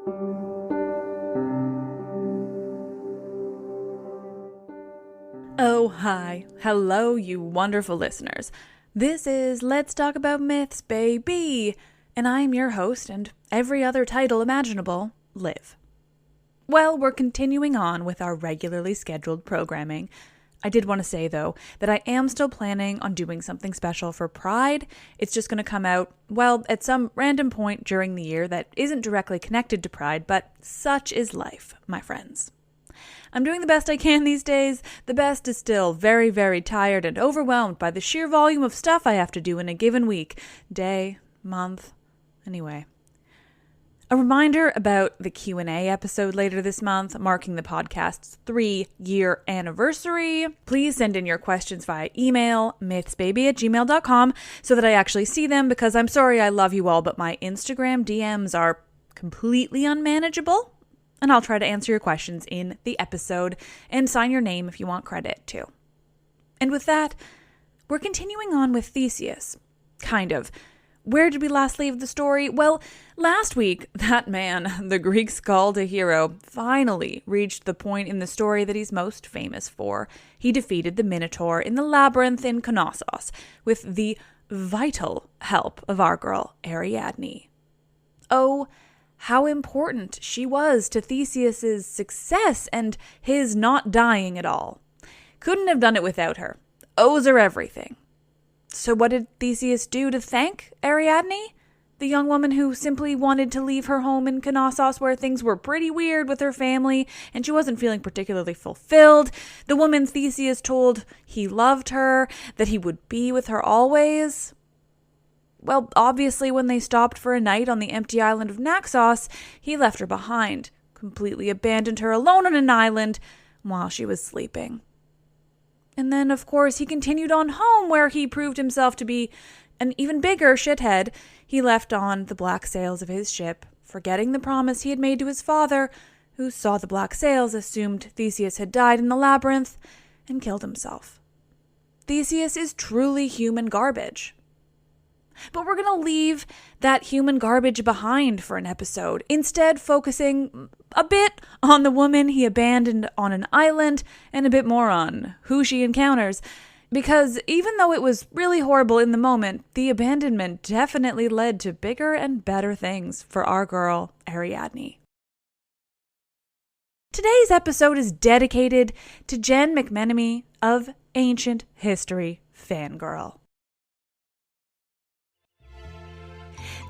Oh, hi. Hello, you wonderful listeners. This is Let's Talk About Myths, baby. And I'm your host, and every other title imaginable, Liv. Well, we're continuing on with our regularly scheduled programming. I did want to say, though, that I am still planning on doing something special for Pride. It's just going to come out, well, at some random point during the year that isn't directly connected to Pride, but such is life, my friends. I'm doing the best I can these days. The best is still very, very tired and overwhelmed by the sheer volume of stuff I have to do in a given week, day, month, anyway. A reminder about the Q&A episode later this month, marking the podcast's 3-year anniversary. Please send in your questions via email, mythsbaby@gmail.com, so that I actually see them, because I'm sorry I love you all, but my Instagram DMs are completely unmanageable. And I'll try to answer your questions in the episode and sign your name if you want credit too. And with that, we're continuing on with Theseus. Kind of. Where did we last leave the story? Well, last week, that man, the Greeks called a hero, finally reached the point in the story that he's most famous for. He defeated the Minotaur in the labyrinth in Knossos with the vital help of our girl, Ariadne. Oh, how important she was to Theseus's success and his not dying at all. Couldn't have done it without her. Owes her everything. So what did Theseus do to thank Ariadne? The young woman who simply wanted to leave her home in Knossos, where things were pretty weird with her family and she wasn't feeling particularly fulfilled. The woman Theseus told he loved her, that he would be with her always. Well, obviously, when they stopped for a night on the empty island of Naxos, he left her behind, completely abandoned her alone on an island while she was sleeping. And then, of course, he continued on home, where he proved himself to be an even bigger shithead. He left on the black sails of his ship, forgetting the promise he had made to his father, who saw the black sails, assumed Theseus had died in the labyrinth, and killed himself. Theseus is truly human garbage. But we're going to leave that human garbage behind for an episode, instead focusing a bit on the woman he abandoned on an island and a bit more on who she encounters. Because even though it was really horrible in the moment, the abandonment definitely led to bigger and better things for our girl, Ariadne. Today's episode is dedicated to Jen McMenemy of Ancient History Fangirl.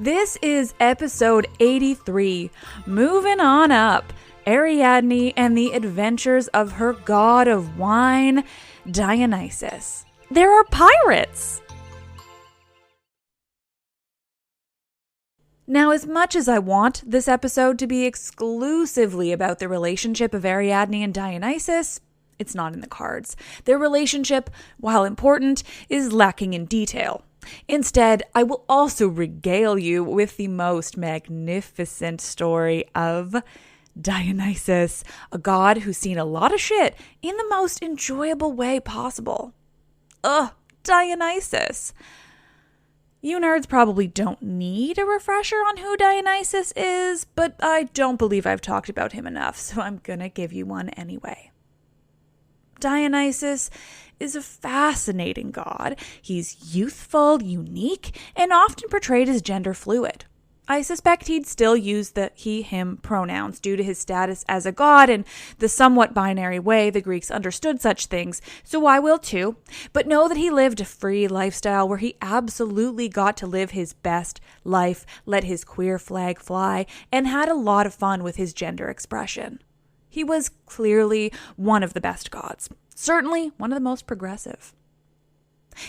This is episode 83, moving on up, Ariadne and the adventures of her god of wine, Dionysus. There are pirates! Now, as much as I want this episode to be exclusively about the relationship of Ariadne and Dionysus, it's not in the cards. Their relationship, while important, is lacking in detail. Instead, I will also regale you with the most magnificent story of Dionysus, a god who's seen a lot of shit in the most enjoyable way possible. Dionysus. You nerds probably don't need a refresher on who Dionysus is, but I don't believe I've talked about him enough, so I'm gonna give you one anyway. Dionysus is a fascinating god. He's youthful, unique, and often portrayed as gender fluid. I suspect he'd still use the he/him pronouns due to his status as a god and the somewhat binary way the Greeks understood such things, so I will too. But know that he lived a free lifestyle where he absolutely got to live his best life, let his queer flag fly, and had a lot of fun with his gender expression. He was clearly one of the best gods. Certainly one of the most progressive.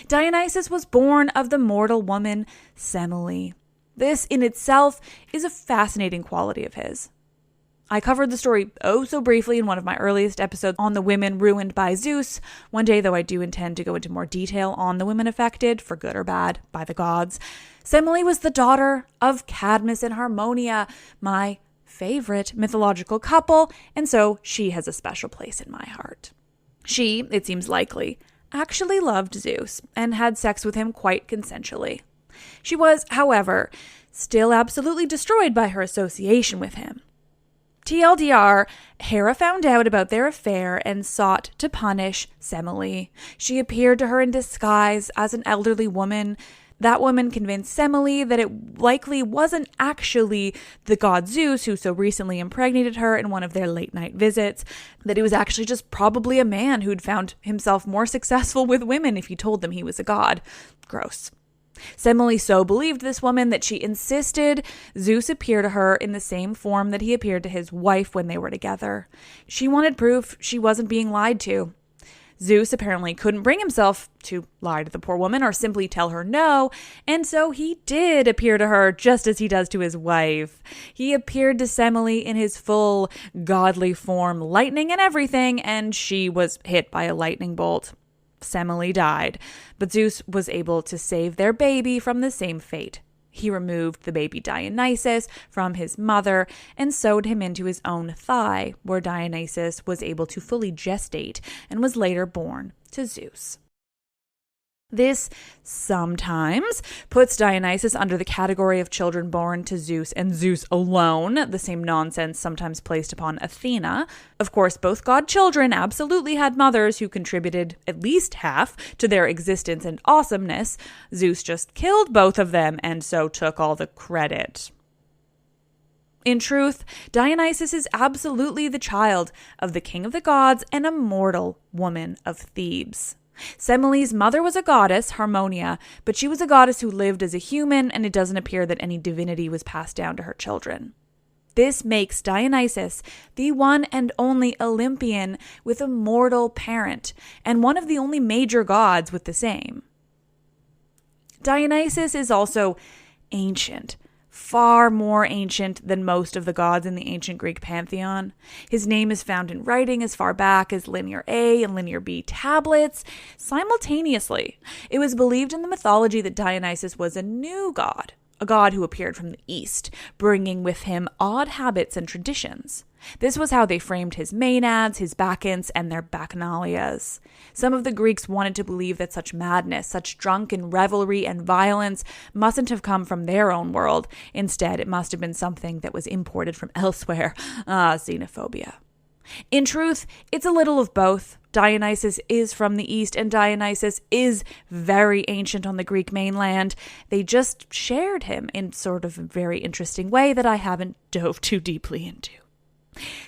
Dionysus was born of the mortal woman Semele. This in itself is a fascinating quality of his. I covered the story so briefly in one of my earliest episodes on the women ruined by Zeus. One day, though, I do intend to go into more detail on the women affected, for good or bad, by the gods. Semele was the daughter of Cadmus and Harmonia, my favorite mythological couple, and so she has a special place in my heart. She, it seems likely, actually loved Zeus and had sex with him quite consensually. She was, however, still absolutely destroyed by her association with him. TLDR, Hera found out about their affair and sought to punish Semele. She appeared to her in disguise as an elderly woman. That woman convinced Semele that it likely wasn't actually the god Zeus who so recently impregnated her in one of their late-night visits, that it was actually just probably a man who'd found himself more successful with women if he told them he was a god. Gross. Semele so believed this woman that she insisted Zeus appear to her in the same form that he appeared to his wife when they were together. She wanted proof she wasn't being lied to. Zeus apparently couldn't bring himself to lie to the poor woman or simply tell her no, and so he did appear to her just as he does to his wife. He appeared to Semele in his full godly form, lightning and everything, and she was hit by a lightning bolt. Semele died, but Zeus was able to save their baby from the same fate. He removed the baby Dionysus from his mother and sewed him into his own thigh, where Dionysus was able to fully gestate and was later born to Zeus. This sometimes puts Dionysus under the category of children born to Zeus and Zeus alone, the same nonsense sometimes placed upon Athena. Of course, both god children absolutely had mothers who contributed at least half to their existence and awesomeness. Zeus just killed both of them and so took all the credit. In truth, Dionysus is absolutely the child of the king of the gods and a mortal woman of Thebes. Semele's mother was a goddess, Harmonia, but she was a goddess who lived as a human, and it doesn't appear that any divinity was passed down to her children. This makes Dionysus the one and only Olympian with a mortal parent, and one of the only major gods with the same. Dionysus is also ancient. Far more ancient than most of the gods in the ancient Greek pantheon. His name is found in writing as far back as Linear A and Linear B tablets. Simultaneously, it was believed in the mythology that Dionysus was a new god, a god who appeared from the east, bringing with him odd habits and traditions. This was how they framed his maenads, his bacchants, and their bacchanalias. Some of the Greeks wanted to believe that such madness, such drunken revelry and violence mustn't have come from their own world. Instead, it must have been something that was imported from elsewhere. Xenophobia. In truth, it's a little of both. Dionysus is from the east, and Dionysus is very ancient on the Greek mainland. They just shared him in sort of a very interesting way that I haven't dove too deeply into.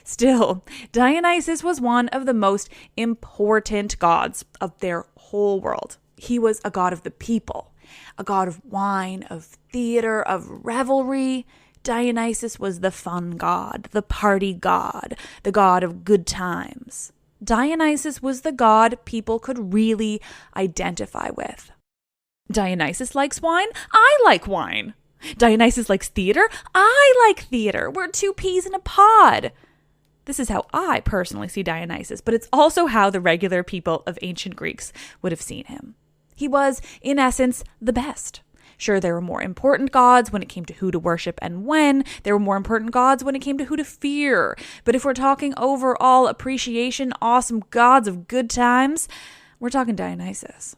Still, Dionysus was one of the most important gods of their whole world. He was a god of the people, a god of wine, of theater, of revelry. Dionysus was the fun god, the party god, the god of good times. Dionysus was the god people could really identify with. Dionysus likes wine. I like wine. Dionysus likes theater. I like theater. We're two peas in a pod. This is how I personally see Dionysus, but it's also how the regular people of ancient Greeks would have seen him. He was, in essence, the best. Sure, there were more important gods when it came to who to worship and when. There were more important gods when it came to who to fear. But if we're talking overall appreciation, awesome gods of good times, we're talking Dionysus.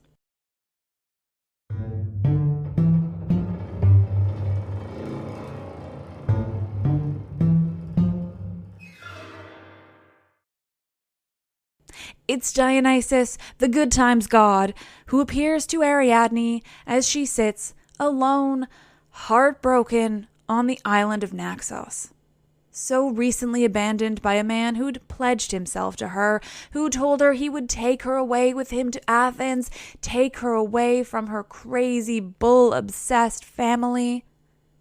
It's Dionysus, the good times god, who appears to Ariadne as she sits alone, heartbroken, on the island of Naxos. So recently abandoned by a man who'd pledged himself to her, who told her he would take her away with him to Athens, take her away from her crazy bull-obsessed family.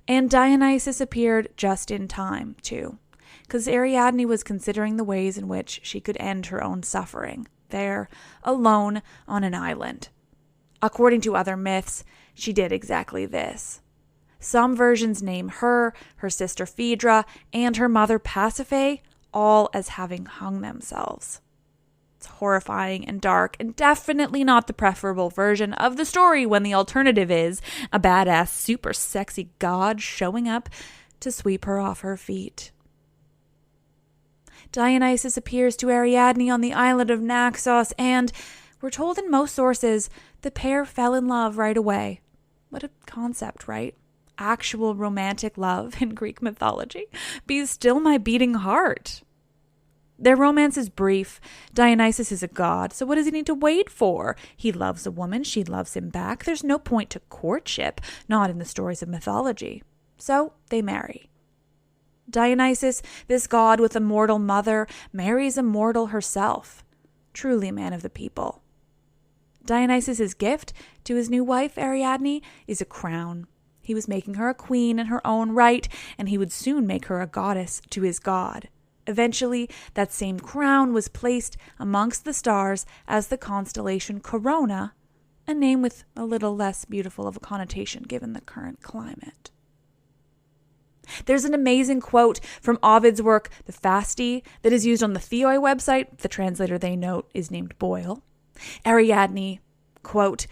And Dionysus appeared just in time, too, because Ariadne was considering the ways in which she could end her own suffering, there, alone on an island. According to other myths, she did exactly this. Some versions name her, her sister Phaedra, and her mother Pasiphae all as having hung themselves. It's horrifying and dark, and definitely not the preferable version of the story when the alternative is a badass, super sexy god showing up to sweep her off her feet. Dionysus appears to Ariadne on the island of Naxos, and we're told in most sources the pair fell in love right away. What a concept, right? actual romantic love in Greek mythology, be still my beating heart. Their romance is brief. Dionysus is a god, so what does he need to wait for? He loves a woman, she loves him back. There's no point to courtship, not in the stories of mythology. So they marry. Dionysus, this god with a mortal mother, marries a mortal herself. Truly a man of the people. Dionysus' gift to his new wife, Ariadne, is a crown. He was making her a queen in her own right, and he would soon make her a goddess to his god. Eventually, that same crown was placed amongst the stars as the constellation Corona, a name with a little less beautiful of a connotation given the current climate. There's an amazing quote from Ovid's work, the Fasti, that is used on the Theoi website. The translator, they note, is named Boyle. Ariadne, quote,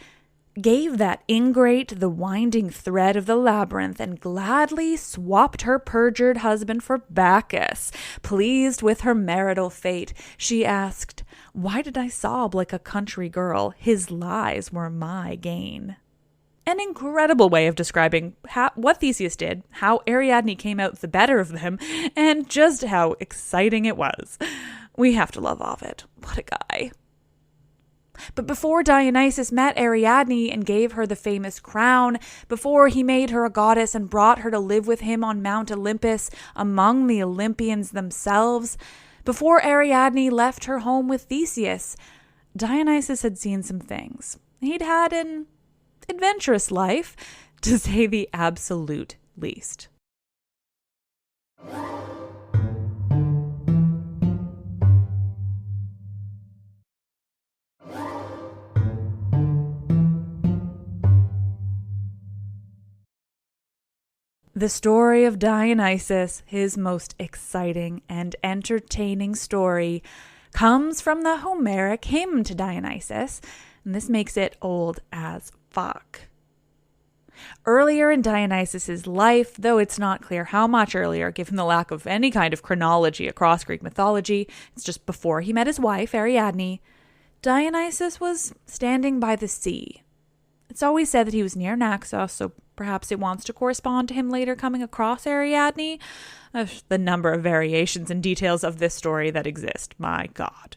gave that ingrate the winding thread of the labyrinth and gladly swapped her perjured husband for Bacchus. Pleased with her marital fate, she asked, why did I sob like a country girl? His lies were my gain. An incredible way of describing what Theseus did, how Ariadne came out the better of them, and just how exciting it was. We have to love Ovid. What a guy. But before Dionysus met Ariadne and gave her the famous crown, before he made her a goddess and brought her to live with him on Mount Olympus among the Olympians themselves, before Ariadne left her home with Theseus, Dionysus had seen some things. He'd had an adventurous life, to say the absolute least. The story of Dionysus, his most exciting and entertaining story, comes from the Homeric hymn to Dionysus, and this makes it old as fuck. Earlier in Dionysus's life, though it's not clear how much earlier given the lack of any kind of chronology across Greek mythology, it's just before he met his wife, Ariadne, Dionysus was standing by the sea. It's always said that he was near Naxos, so perhaps it wants to correspond to him later coming across Ariadne. The number of variations and details of this story that exist, my God.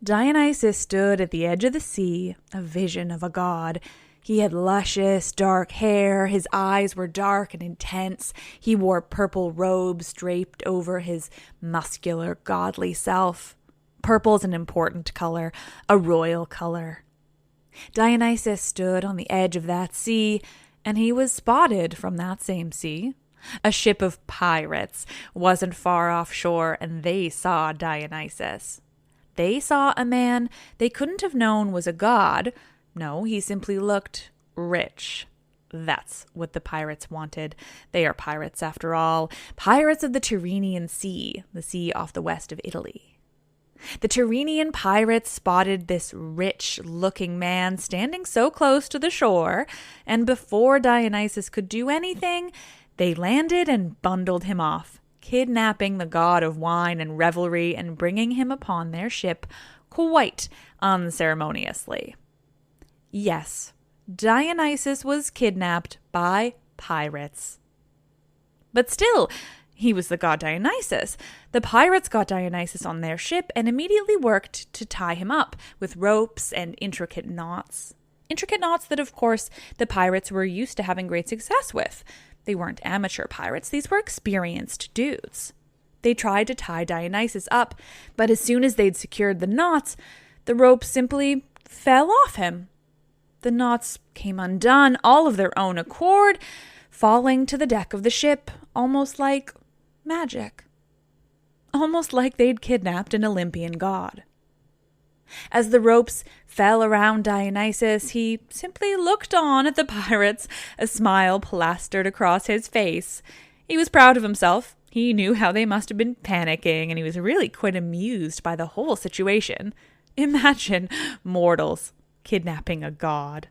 Dionysus stood at the edge of the sea, a vision of a god. He had luscious, dark hair, his eyes were dark and intense, he wore purple robes draped over his muscular, godly self. Purple is an important color, a royal color. Dionysus stood on the edge of that sea, and he was spotted from that same sea. A ship of pirates wasn't far offshore, and they saw Dionysus. They saw a man they couldn't have known was a god. No, he simply looked rich. That's what the pirates wanted. They are pirates after all. Pirates of the Tyrrhenian Sea, the sea off the west of Italy. The Tyrrhenian pirates spotted this rich-looking man standing so close to the shore, and before Dionysus could do anything, they landed and bundled him off, kidnapping the god of wine and revelry and bringing him upon their ship quite unceremoniously. Yes, Dionysus was kidnapped by pirates. But still, he was the god Dionysus. The pirates got Dionysus on their ship and immediately worked to tie him up with ropes and intricate knots. Intricate knots that, of course, the pirates were used to having great success with. They weren't amateur pirates. These were experienced dudes. They tried to tie Dionysus up, but as soon as they'd secured the knots, the rope simply fell off him. The knots came undone, all of their own accord, falling to the deck of the ship, almost like magic. Almost like they'd kidnapped an Olympian god. As the ropes fell around Dionysus, he simply looked on at the pirates, a smile plastered across his face. He was proud of himself. He knew how they must have been panicking, and he was really quite amused by the whole situation. Imagine mortals kidnapping a god.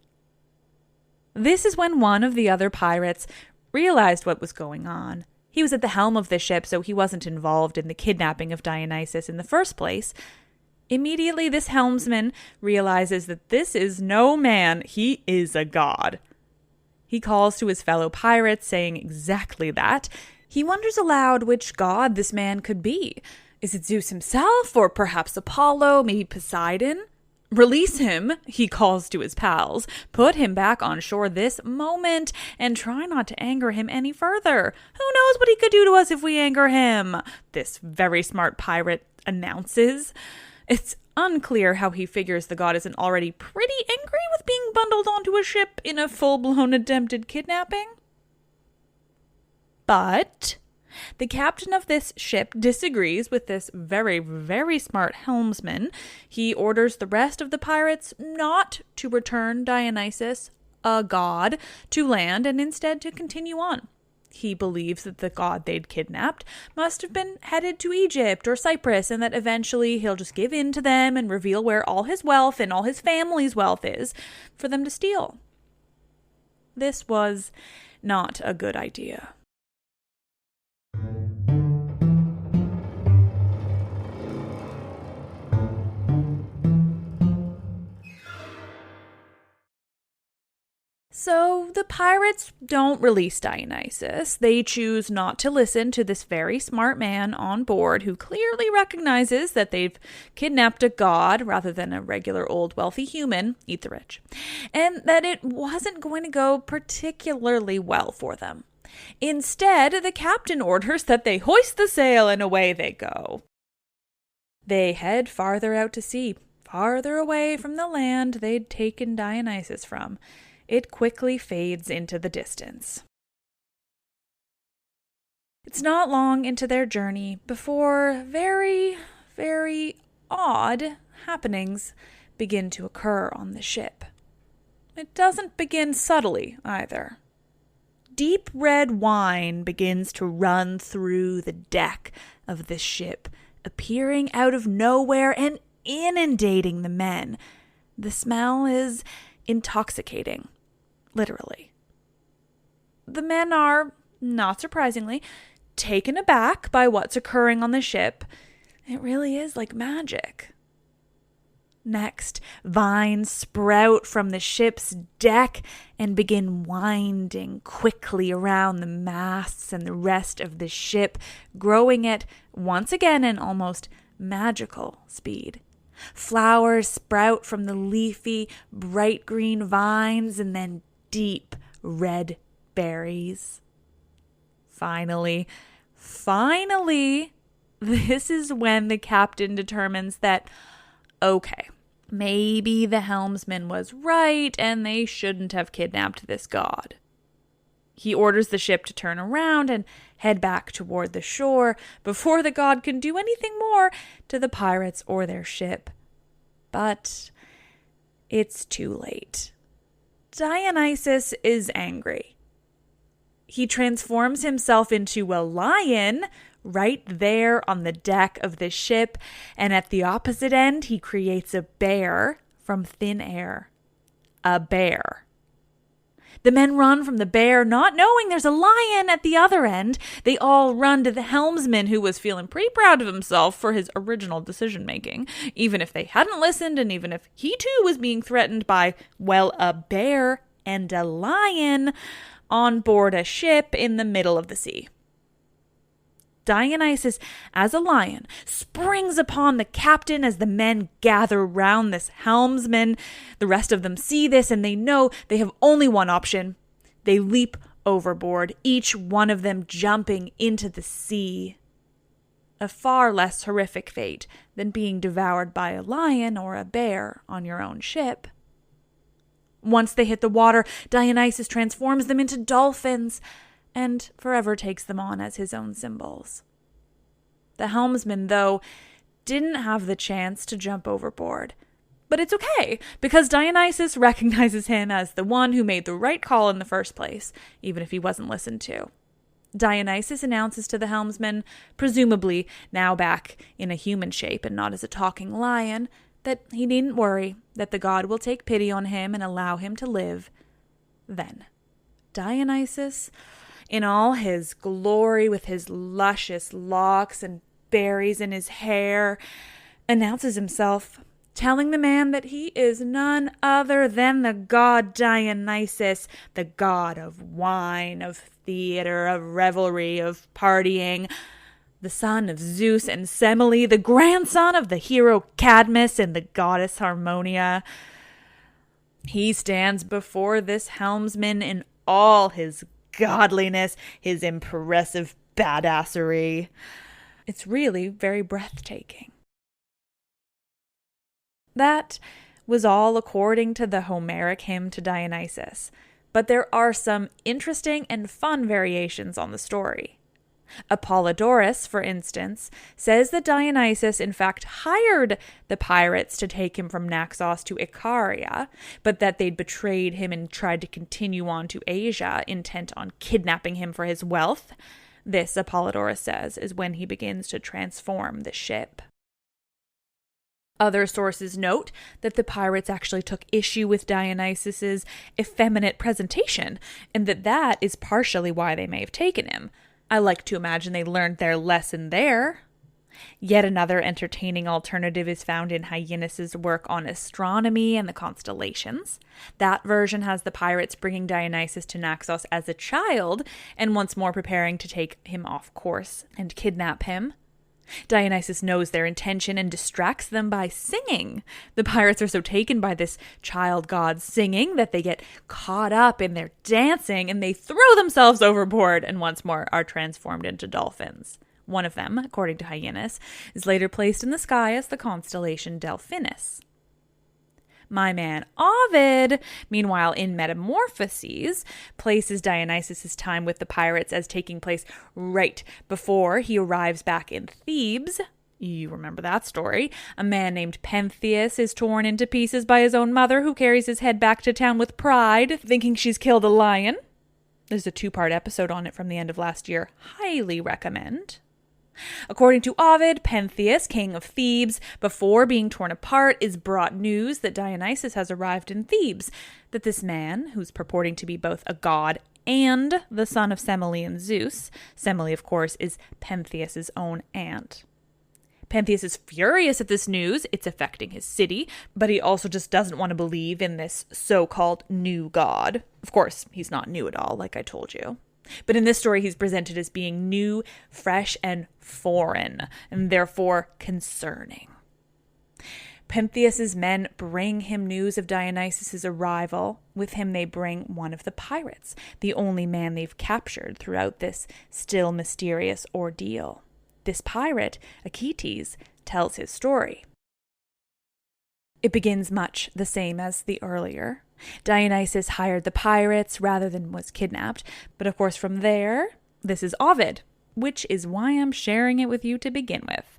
This is when one of the other pirates realized what was going on. He was at the helm of the ship, so he wasn't involved in the kidnapping of Dionysus in the first place. Immediately, this helmsman realizes that this is no man, he is a god. He calls to his fellow pirates, saying exactly that. He wonders aloud which god this man could be. Is it Zeus himself, or perhaps Apollo, maybe Poseidon? Release him, he calls to his pals. Put him back on shore this moment, and try not to anger him any further. Who knows what he could do to us if we anger him? This very smart pirate announces. It's unclear how he figures the god isn't already pretty angry with being bundled onto a ship in a full-blown attempted kidnapping. But the captain of this ship disagrees with this very, very smart helmsman. He orders the rest of the pirates not to return Dionysus, a god, to land and instead to continue on. He believes that the god they'd kidnapped must have been headed to Egypt or Cyprus, and that eventually he'll just give in to them and reveal where all his wealth and all his family's wealth is for them to steal. This was not a good idea. So the pirates don't release Dionysus. They choose not to listen to this very smart man on board who clearly recognizes that they've kidnapped a god rather than a regular old wealthy human, eat the rich, and that it wasn't going to go particularly well for them. Instead, the captain orders that they hoist the sail and away they go. They head farther out to sea, farther away from the land they'd taken Dionysus from. It quickly fades into the distance. It's not long into their journey before very, very odd happenings begin to occur on the ship. It doesn't begin subtly either. Deep red wine begins to run through the deck of the ship, appearing out of nowhere and inundating the men. The smell is intoxicating. Literally. The men are, not surprisingly, taken aback by what's occurring on the ship. It really is like magic. Next, vines sprout from the ship's deck and begin winding quickly around the masts and the rest of the ship, growing at, once again, an almost magical speed. Flowers sprout from the leafy, bright green vines and then deep red berries. Finally, this is when the captain determines that, okay, maybe the helmsman was right and they shouldn't have kidnapped this god. He orders the ship to turn around and head back toward the shore before the god can do anything more to the pirates or their ship. But it's too late. Dionysus is angry. He transforms himself into a lion right there on the deck of the ship, and at the opposite end, he creates a bear from thin air. A bear. The men run from the bear, not knowing there's a lion at the other end. They all run to the helmsman, who was feeling pretty proud of himself for his original decision-making, even if they hadn't listened and even if he too was being threatened by, well, a bear and a lion on board a ship in the middle of the sea. Dionysus, as a lion, springs upon the captain as the men gather round this helmsman. The rest of them see this and they know they have only one option. They leap overboard, each one of them jumping into the sea. A far less horrific fate than being devoured by a lion or a bear on your own ship. Once they hit the water, Dionysus transforms them into dolphins and forever takes them on as his own symbols. The helmsman, though, didn't have the chance to jump overboard. But it's okay, because Dionysus recognizes him as the one who made the right call in the first place, even if he wasn't listened to. Dionysus announces to the helmsman, presumably now back in a human shape and not as a talking lion, that he needn't worry, that the god will take pity on him and allow him to live. Then, Dionysus, in all his glory with his luscious locks and berries in his hair, announces himself telling the man that he is none other than the god Dionysus, the god of wine, of theater, of revelry, of partying, the son of Zeus and Semele, the grandson of the hero Cadmus and the goddess Harmonia. He stands before this helmsman in all his godliness, his impressive badassery. It's really very breathtaking. That was all according to the Homeric hymn to Dionysus, but there are some interesting and fun variations on the story. Apollodorus, for instance, says that Dionysus in fact hired the pirates to take him from Naxos to Icaria, but that they'd betrayed him and tried to continue on to Asia, intent on kidnapping him for his wealth. This, Apollodorus says, is when he begins to transform the ship. Other sources note that the pirates actually took issue with Dionysus's effeminate presentation, and that is partially why they may have taken him. I like to imagine they learned their lesson there. Yet another entertaining alternative is found in Hyginus's work on astronomy and the constellations. That version has the pirates bringing Dionysus to Naxos as a child and once more preparing to take him off course and kidnap him. Dionysus knows their intention and distracts them by singing. The pirates are so taken by this child god singing that they get caught up in their dancing and they throw themselves overboard and once more are transformed into dolphins. One of them, according to Hyginus, is later placed in the sky as the constellation Delphinus. My man Ovid, meanwhile in Metamorphoses, places Dionysus' time with the pirates as taking place right before he arrives back in Thebes. You remember that story. A man named Pentheus is torn into pieces by his own mother, who carries his head back to town with pride, thinking she's killed a lion. There's a 2-part episode on it from the end of last year. Highly recommend. According to Ovid, Pentheus, king of Thebes, before being torn apart, is brought news that Dionysus has arrived in Thebes, that this man, who's purporting to be both a god and the son of Semele and Zeus, Semele, of course, is Pentheus's own aunt. Pentheus is furious at this news, it's affecting his city, but he also just doesn't want to believe in this so-called new god. Of course, he's not new at all, like I told you. But in this story, he's presented as being new, fresh, and foreign, and therefore concerning. Pentheus's men bring him news of Dionysus' arrival. With him, they bring one of the pirates, the only man they've captured throughout this still mysterious ordeal. This pirate, Achates, tells his story. It begins much the same as the earlier. Dionysus hired the pirates rather than was kidnapped. But of course from there, this is Ovid, which is why I'm sharing it with you to begin with.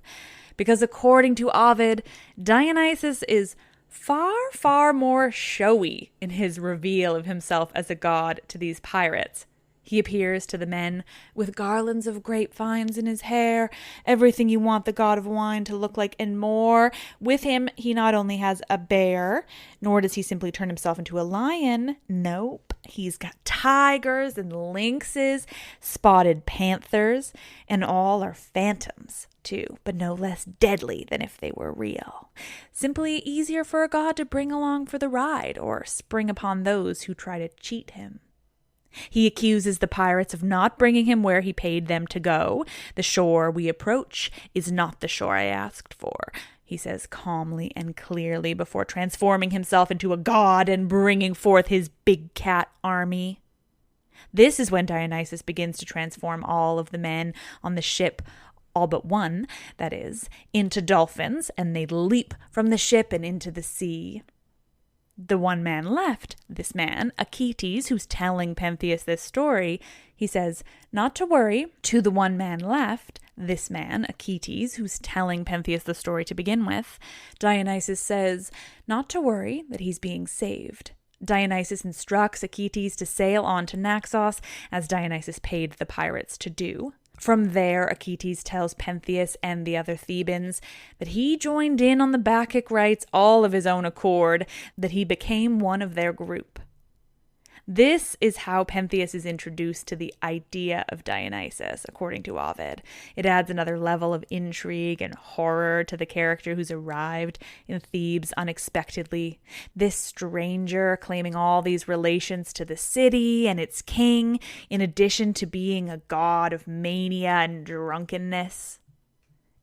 Because according to Ovid, Dionysus is far, far more showy in his reveal of himself as a god to these pirates. He appears to the men with garlands of grapevines in his hair, everything you want the god of wine to look like and more. With him, he not only has a bear, nor does he simply turn himself into a lion. Nope. He's got tigers and lynxes, spotted panthers, and all are phantoms, too, but no less deadly than if they were real. Simply easier for a god to bring along for the ride or spring upon those who try to cheat him. He accuses the pirates of not bringing him where he paid them to go. The shore we approach is not the shore I asked for, he says calmly and clearly before transforming himself into a god and bringing forth his big cat army. This is when Dionysus begins to transform all of the men on the ship, all but one, that is, into dolphins, and they leap from the ship and into the sea. The one man left, this man, Achates, who's telling Pentheus this story, he says, not to worry, to the one man left, this man, Achates, who's telling Pentheus the story to begin with, Dionysus says, not to worry that he's being saved. Dionysus instructs Achates to sail on to Naxos, as Dionysus paid the pirates to do. From there, Achates tells Pentheus and the other Thebans that he joined in on the Bacchic rites all of his own accord, that he became one of their group. This is how Pentheus is introduced to the idea of Dionysus, according to Ovid. It adds another level of intrigue and horror to the character who's arrived in Thebes unexpectedly. This stranger claiming all these relations to the city and its king, in addition to being a god of mania and drunkenness.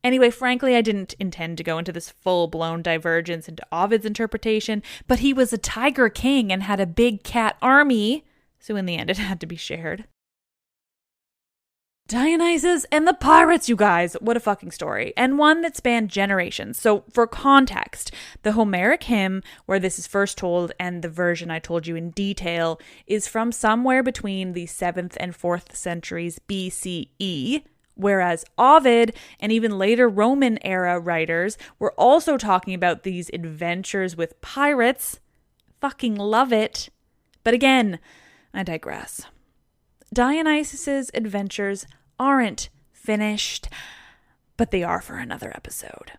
Anyway, frankly, I didn't intend to go into this full-blown divergence into Ovid's interpretation, but he was a tiger king and had a big cat army, so in the end it had to be shared. Dionysus and the pirates, you guys. What a fucking story. And one that spanned generations. So for context, the Homeric hymn where this is first told and the version I told you in detail is from somewhere between the 7th and 4th centuries BCE, whereas Ovid and even later Roman era writers were also talking about these adventures with pirates. Fucking love it. But again, I digress. Dionysus's adventures aren't finished, but they are for another episode.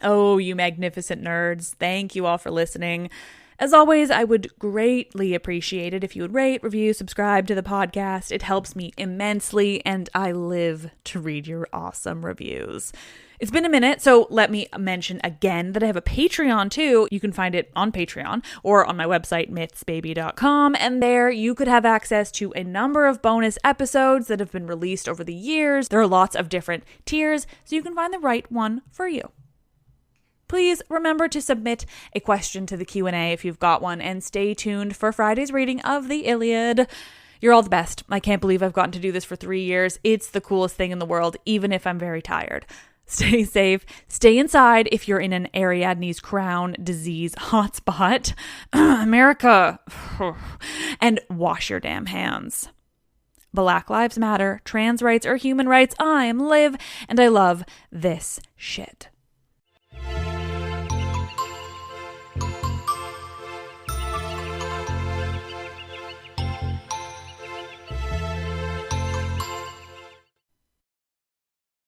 Oh, you magnificent nerds. Thank you all for listening. As always, I would greatly appreciate it if you would rate, review, subscribe to the podcast. It helps me immensely, and I live to read your awesome reviews. It's been a minute, so let me mention again that I have a Patreon too. You can find it on Patreon or on my website, mythsbaby.com, and there you could have access to a number of bonus episodes that have been released over the years. There are lots of different tiers, so you can find the right one for you. Please remember to submit a question to the Q&A if you've got one, and stay tuned for Friday's reading of the Iliad. You're all the best. I can't believe I've gotten to do this for 3 years. It's the coolest thing in the world, even if I'm very tired. Stay safe. Stay inside if you're in an Ariadne's crown disease hotspot. America. And wash your damn hands. Black Lives Matter, trans rights are human rights. I'm Liv, and I love this shit.